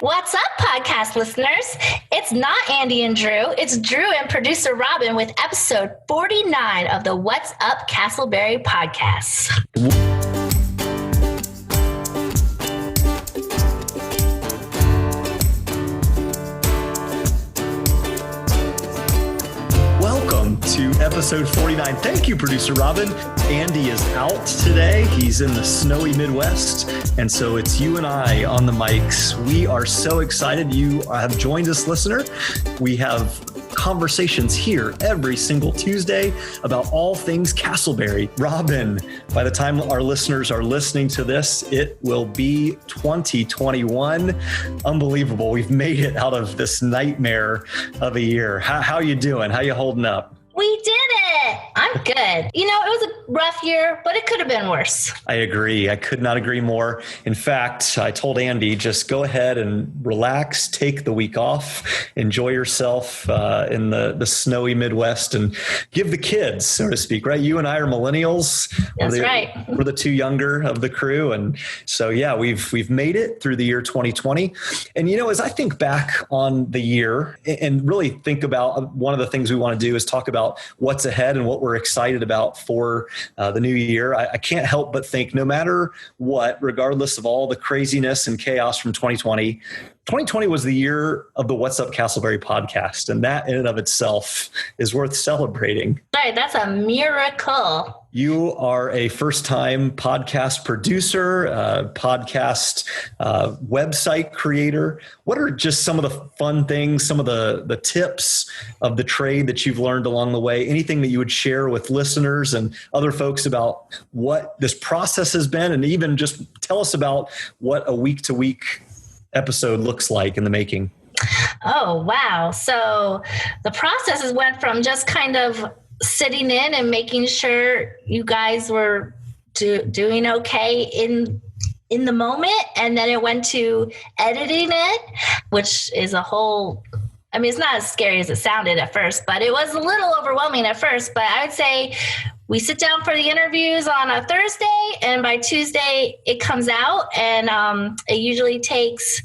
What's up, podcast listeners? It's not Andy and Drew. It's Drew and producer Robin with episode 49 of the What's Up Castleberry podcast. Welcome to episode 49. Thank you, producer Robin. Andy is out today. He's in the snowy Midwest. And so it's you and I on the mics. We are so excited you have joined us, listener. We have conversations here every single Tuesday about all things Castleberry. Robin, by the time our listeners are listening to this, it will be 2021. Unbelievable. We've made it out of this nightmare of a year. How are you doing? How you holding up? We did it. I'm good. You know, it was a rough year, but it could have been worse. I agree. I could not agree more. In fact, I told Andy, just go ahead and relax, take the week off, enjoy yourself in the snowy Midwest, and give the kids, so to speak, right? You and I are millennials. That's right. We're the two younger of the crew. And so, yeah, we've made it through the year 2020. And, you know, as I think back on the year and really think about one of the things we want to do is talk about what's ahead and what we're excited about for the new year. I can't help but think no matter what, regardless of all the craziness and chaos from 2020, 2020 was the year of the What's Up Castleberry podcast. And that in and of itself is worth celebrating. Right. That's a miracle. You are a first-time podcast producer, podcast website creator. What are just some of the fun things, some of the tips of the trade that you've learned along the way? Anything that you would share with listeners and other folks about what this process has been, and even just tell us about what a week-to-week episode looks like in the making? Oh, wow. So the processes went from just kind of sitting in and making sure you guys were doing okay in the moment. And then it went to editing it, which is a whole, I mean, it's not as scary as it sounded at first, but it was a little overwhelming at first. But I would say we sit down for the interviews on a Thursday, and by Tuesday it comes out, and it usually takes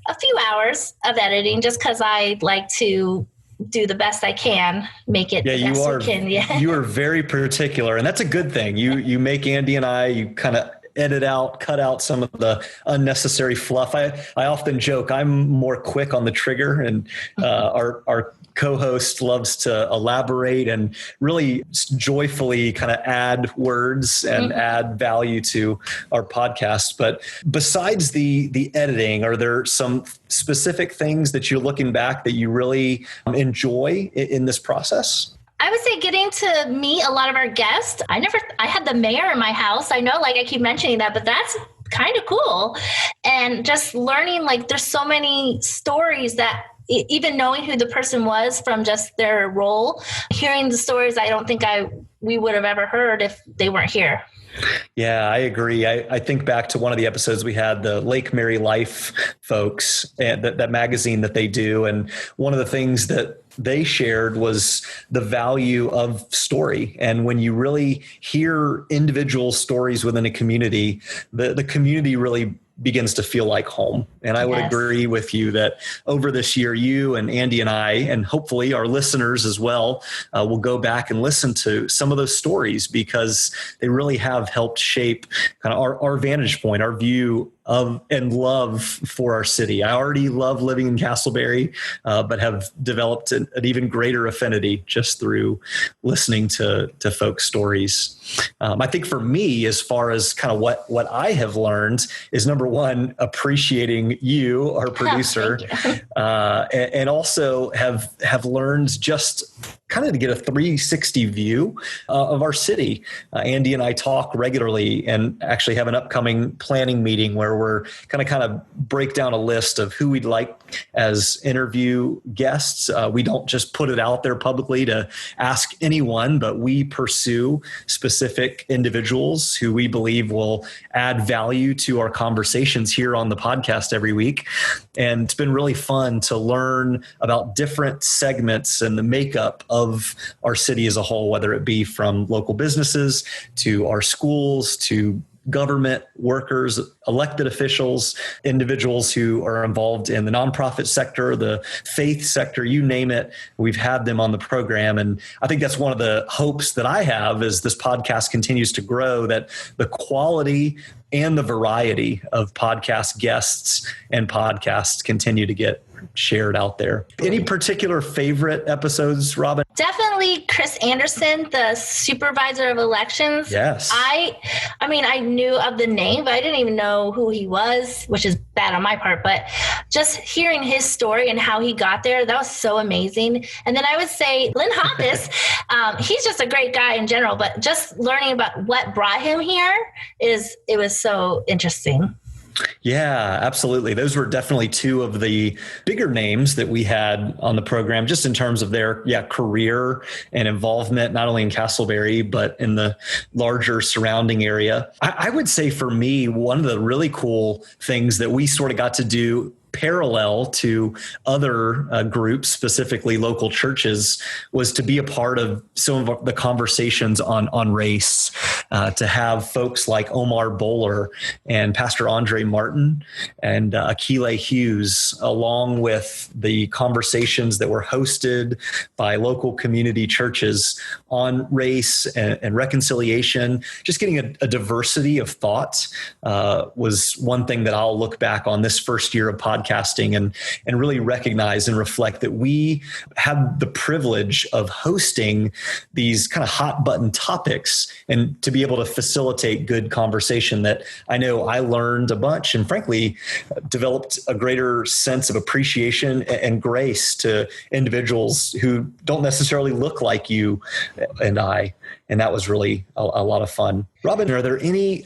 a few hours of editing just because I like to do the best I can, make it the best we can. Yeah, you are very particular, and that's a good thing. You make Andy and I, you kind of cut out some of the unnecessary fluff. I often joke I'm more quick on the trigger, and our co-host loves to elaborate and really joyfully kind of add words and add value to our podcast. But besides the editing, are there some specific things that you're looking back that you really enjoy in this process? I would say getting to meet a lot of our guests. I had the mayor in my house. I know, like I keep mentioning that, but that's kind of cool. And just learning, like, there's so many stories that even knowing who the person was from just their role, hearing the stories, I don't think we would have ever heard if they weren't here. Yeah, I agree. I think back to one of the episodes we had, the Lake Mary Life folks, and that magazine that they do. And one of the things that they shared was the value of story. And when you really hear individual stories within a community, the community really begins to feel like home. And I would agree with you that over this year, you and Andy and I, and hopefully our listeners as well, will go back and listen to some of those stories, because they really have helped shape kind of our vantage point, our view of and love for our city. I already love living in Castleberry, but have developed an even greater affinity just through listening to folks' stories. I think for me, as far as kind of what I have learned is, number one, appreciating you, our producer, and also have learned just kind of to get a 360 view of our city. Andy and I talk regularly and actually have an upcoming planning meeting where we're kind of break down a list of who we'd like as interview guests. We don't just put it out there publicly to ask anyone, but we pursue specific individuals who we believe will add value to our conversations here on the podcast every week. And it's been really fun to learn about different segments and the makeup of our city as a whole, whether it be from local businesses to our schools to government workers, elected officials, individuals who are involved in the nonprofit sector, the faith sector, you name it. We've had them on the program. And I think that's one of the hopes that I have as this podcast continues to grow, that the quality and the variety of podcast guests and podcasts continue to get shared out there. Any particular favorite episodes, Robin? Definitely Chris Anderson, the supervisor of elections. Yes. I mean, I knew of the name, but I didn't even know who he was, which is bad on my part. But just hearing his story and how he got there, that was so amazing. And then I would say Lynn Hoppus, he's just a great guy in general, but just learning about what brought him here it was so interesting. Yeah, absolutely. Those were definitely two of the bigger names that we had on the program, just in terms of their career and involvement, not only in Castleberry, but in the larger surrounding area. I would say for me, one of the really cool things that we sort of got to do parallel to other groups, specifically local churches, was to be a part of some of the conversations on race, to have folks like Omar Bowler and Pastor Andre Martin and Akile Hughes, along with the conversations that were hosted by local community churches on race and reconciliation. Just getting a diversity of thought was one thing that I'll look back on this first year of podcasting and really recognize and reflect that we had the privilege of hosting these kind of hot button topics and to be able to facilitate good conversation that I know I learned a bunch and frankly developed a greater sense of appreciation and grace to individuals who don't necessarily look like you and I. And that was really a lot of fun. Robin, are there any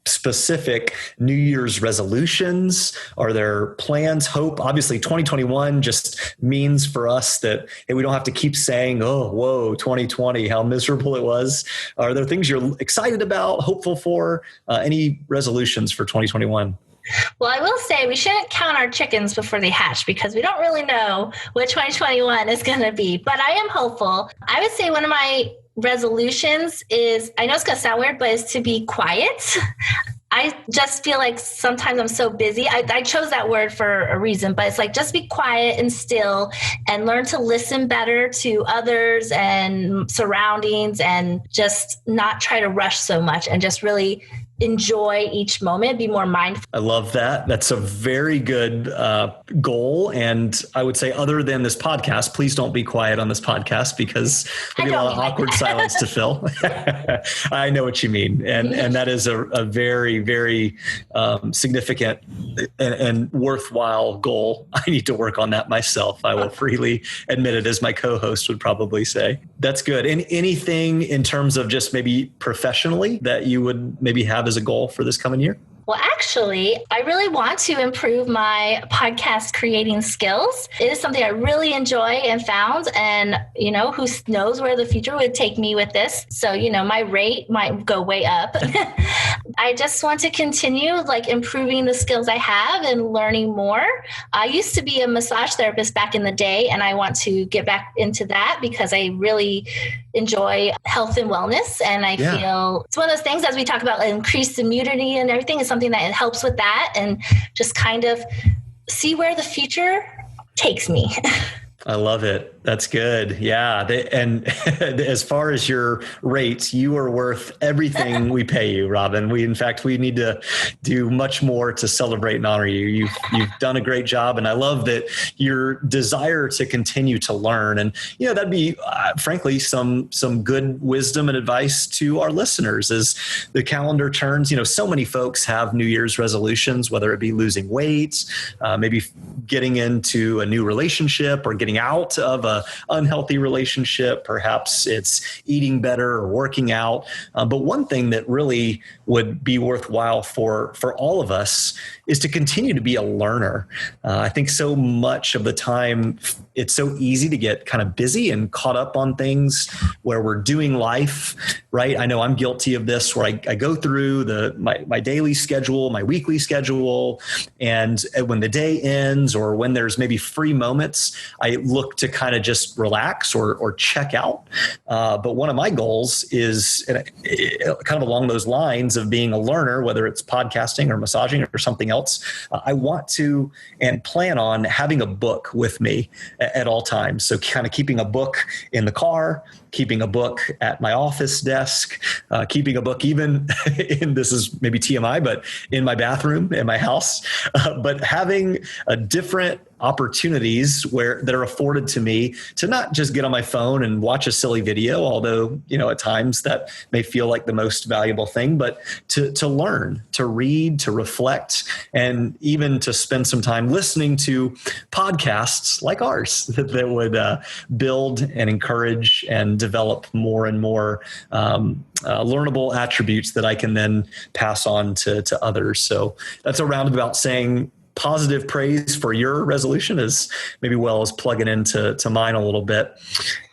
specific New Year's resolutions? Are there plans, hope? Obviously, 2021 just means for us that we don't have to keep saying, oh, whoa, 2020, how miserable it was. Are there things you're excited about, hopeful for? Any resolutions for 2021? Well, I will say we shouldn't count our chickens before they hatch because we don't really know what 2021 is going to be. But I am hopeful. I would say one of my resolutions is, I know it's going to sound weird, but is to be quiet. I just feel like sometimes I'm so busy. I chose that word for a reason, but it's like just be quiet and still and learn to listen better to others and surroundings and just not try to rush so much and just really enjoy each moment, be more mindful. I love that. That's a very good goal. And I would say, other than this podcast, please don't be quiet on this podcast because there'll be a lot of awkward silence to fill. I know what you mean. And that is a very, very significant and worthwhile goal. I need to work on that myself. I will freely admit it, as my co-host would probably say. That's good. And anything in terms of just maybe professionally that you would maybe have as a goal for this coming year? Well, actually, I really want to improve my podcast creating skills. It is something I really enjoy and found, and, who knows where the future would take me with this. So, my rate might go way up. I just want to continue improving the skills I have and learning more. I used to be a massage therapist back in the day, and I want to get back into that because I really enjoy health and wellness. And I feel it's one of those things, as we talk about increased immunity and everything, is something that helps with that and just kind of see where the future takes me. I love it. That's good. Yeah. And as far as your rates, you are worth everything we pay you, Robin. We need to do much more to celebrate and honor you. You've done a great job. And I love that your desire to continue to learn. And, that'd be, frankly, some good wisdom and advice to our listeners as the calendar turns. So many folks have New Year's resolutions, whether it be losing weight, maybe getting into a new relationship or getting out of a unhealthy relationship. Perhaps it's eating better or working out. But one thing that really would be worthwhile for all of us is to continue to be a learner. I think so much of the time it's so easy to get kind of busy and caught up on things where we're doing life, right? I know I'm guilty of this, where I go through my daily schedule, my weekly schedule, and when the day ends or when there's maybe free moments, I look to kind of just relax or check out. But one of my goals is kind of along those lines of being a learner, whether it's podcasting or massaging or something else. I want to and plan on having a book with me at all times. So kind of keeping a book in the car, keeping a book at my office desk, keeping a book even in, this is maybe TMI, but in my bathroom in my house, but having a different opportunities that are afforded to me to not just get on my phone and watch a silly video, although, at times that may feel like the most valuable thing, but to learn, to read, to reflect, and even to spend some time listening to podcasts like ours that would build and encourage and develop more and more learnable attributes that I can then pass on to others. So that's a roundabout saying positive praise for your resolution as maybe well as plugging into mine a little bit.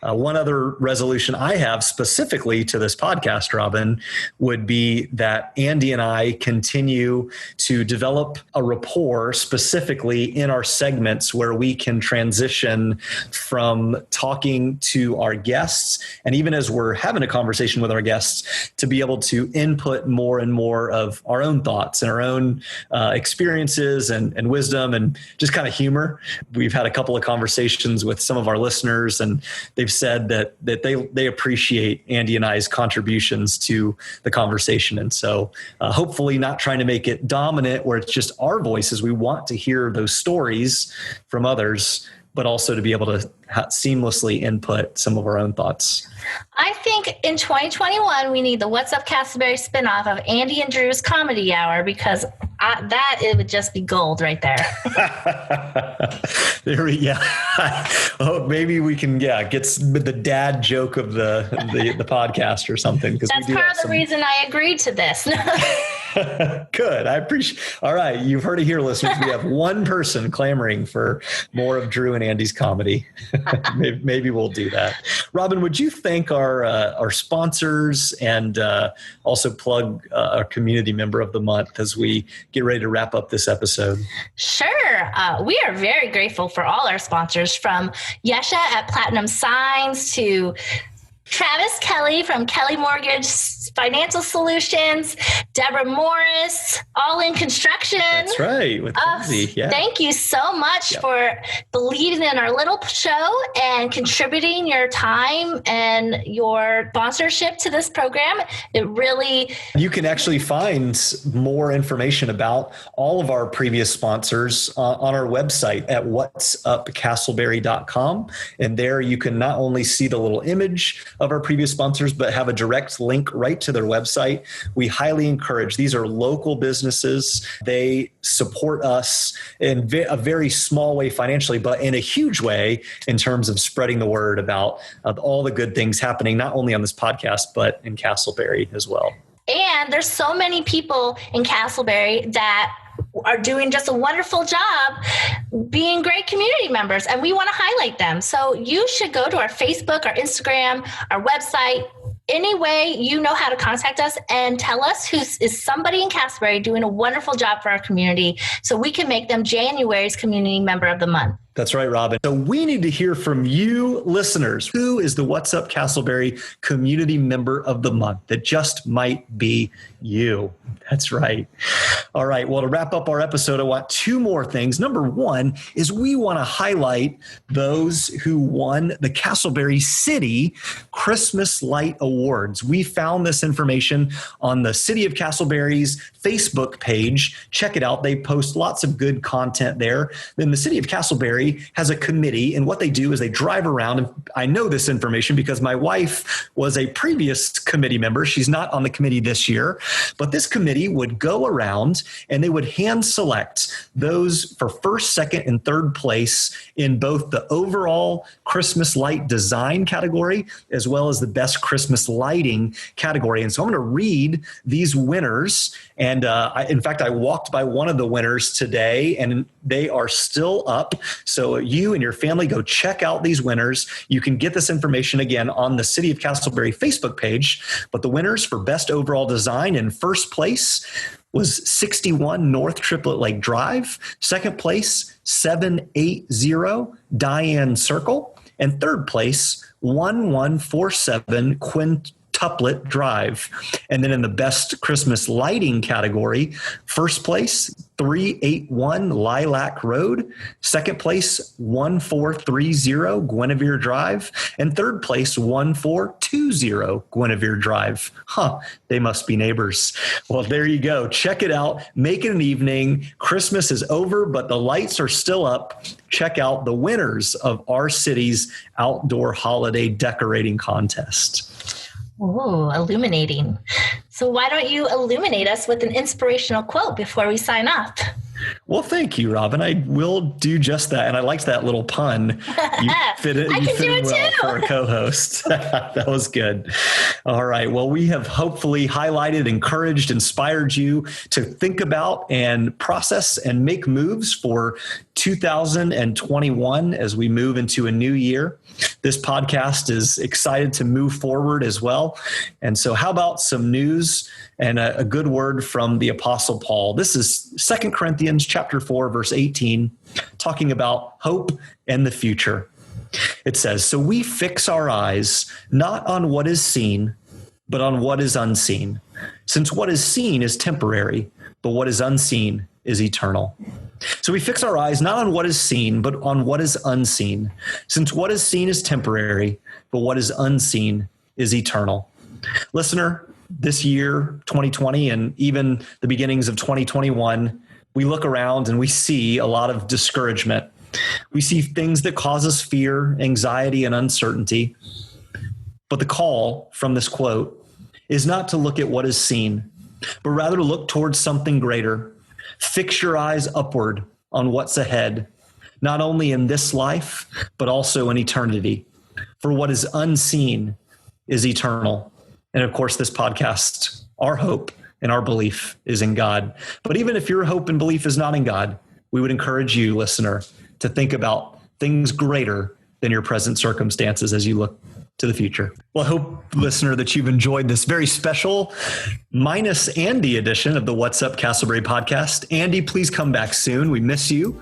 One other resolution I have specifically to this podcast, Robin, would be that Andy and I continue to develop a rapport specifically in our segments where we can transition from talking to our guests, and even as we're having a conversation with our guests, to be able to input more and more of our own thoughts and our own experiences and wisdom and just kind of humor. We've had a couple of conversations with some of our listeners, and they've said that they appreciate Andy and I's contributions to the conversation. And so hopefully not trying to make it dominant where it's just our voices. We want to hear those stories from others, but also to be able to seamlessly input some of our own thoughts. I think in 2021, we need the What's Up Castleberry spinoff of Andy and Drew's Comedy Hour, because it would just be gold right there. Oh, maybe we can, get the dad joke of the podcast or something. That's part of the reason I agreed to this. Good. I appreciate. All right. You've heard it here, listeners. We have one person clamoring for more of Drew and Andy's comedy. maybe we'll do that. Robin, would you thank our sponsors and also plug our community member of the month as we get ready to wrap up this episode? Sure. We are very grateful for all our sponsors, from Yesha at Platinum Signs to Travis Kelly from Kelly Mortgage Financial Solutions, Deborah Morris, All In Construction. That's right, with Lindsay. Yeah. Thank you so much for believing in our little show and contributing your time and your sponsorship to this program. You can actually find more information about all of our previous sponsors on our website at whatsupcastleberry.com. And there you can not only see the little image of our previous sponsors, but have a direct link right to their website. We highly encourage. These are local businesses. They support us in a very small way financially, but in a huge way in terms of spreading the word about all the good things happening, not only on this podcast, but in Castleberry as well. And there's so many people in Castleberry that are doing just a wonderful job being great community members, and we want to highlight them. So you should go to our Facebook, our Instagram, our website, any way you know how to contact us, and tell us who is somebody in Castleberry doing a wonderful job for our community, so we can make them January's community member of the month. That's right, Robin. So we need to hear from you listeners. Who is the What's Up Castleberry community member of the month? That just might be you. That's right. All right. Well, to wrap up our episode, I want two more things. Number one is we want to highlight those who won the Castleberry City Christmas Light Awards. We found this information on the City of Castleberry's Facebook page. Check it out. They post lots of good content there. Then the City of Castleberry has a committee, and what they do is they drive around, and I know this information because my wife was a previous committee member. She's not on the committee this year, but this committee would go around and they would hand select those for first, second, and third place in both the overall Christmas light design category as well as the best Christmas lighting category. And so I'm going to read these winners. And in fact, I walked by one of the winners today, and they are still up. So you and your family go check out these winners. You can get this information again on the City of Castleberry Facebook page. But the winners for best overall design in first place was 61 North Triplet Lake Drive. Second place, 780 Diane Circle. And third place, 1147 Quintuplet Drive. And then in the best Christmas lighting category, first place, 381 Lilac Road. Second place, 1430 Guinevere Drive. And third place, 1420 Guinevere Drive. They must be neighbors. Well, there you go. Check it out. Make it an evening. Christmas is over, but the lights are still up. Check out the winners of our city's outdoor holiday decorating contest. Ooh, illuminating. So why don't you illuminate us with an inspirational quote before we sign off? Well, thank you, Robin. I will do just that. And I liked that little pun. You fit it, I you can fit do it it well too. for a co-host. That was good. All right. Well, we have hopefully highlighted, encouraged, inspired you to think about and process and make moves for 2021 as we move into a new year. This podcast is excited to move forward as well. And so how about some news and a good word from the Apostle Paul? This is 2 Corinthians chapter 4, verse 18, talking about hope and the future. It says, "So we fix our eyes not on what is seen, but on what is unseen. Since what is seen is temporary, but what is unseen is eternal." So we fix our eyes not on what is seen, but on what is unseen. Since what is seen is temporary, but what is unseen is eternal. Listener, this year, 2020, and even the beginnings of 2021, we look around and we see a lot of discouragement. We see things that cause us fear, anxiety, and uncertainty. But the call from this quote is not to look at what is seen, but rather to look towards something greater. Fix your eyes upward on what's ahead, not only in this life, but also in eternity. For what is unseen is eternal. And of course, this podcast, our hope and our belief is in God. But even if your hope and belief is not in God, we would encourage you, listener, to think about things greater than your present circumstances as you look to the future. Well, I hope, listener, that you've enjoyed this very special minus Andy edition of the What's Up Castleberry podcast. Andy, please come back soon. We miss you.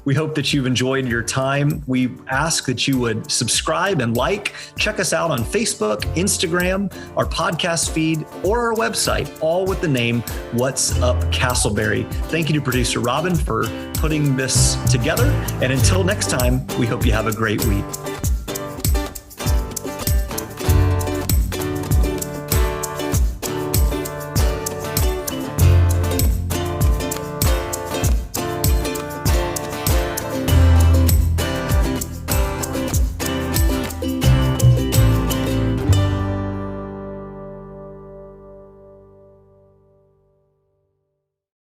We hope that you've enjoyed your time. We ask that you would subscribe and like. Check us out on Facebook, Instagram, our podcast feed, or our website, all with the name What's Up Castleberry. Thank you to producer Robin for putting this together. And until next time, we hope you have a great week.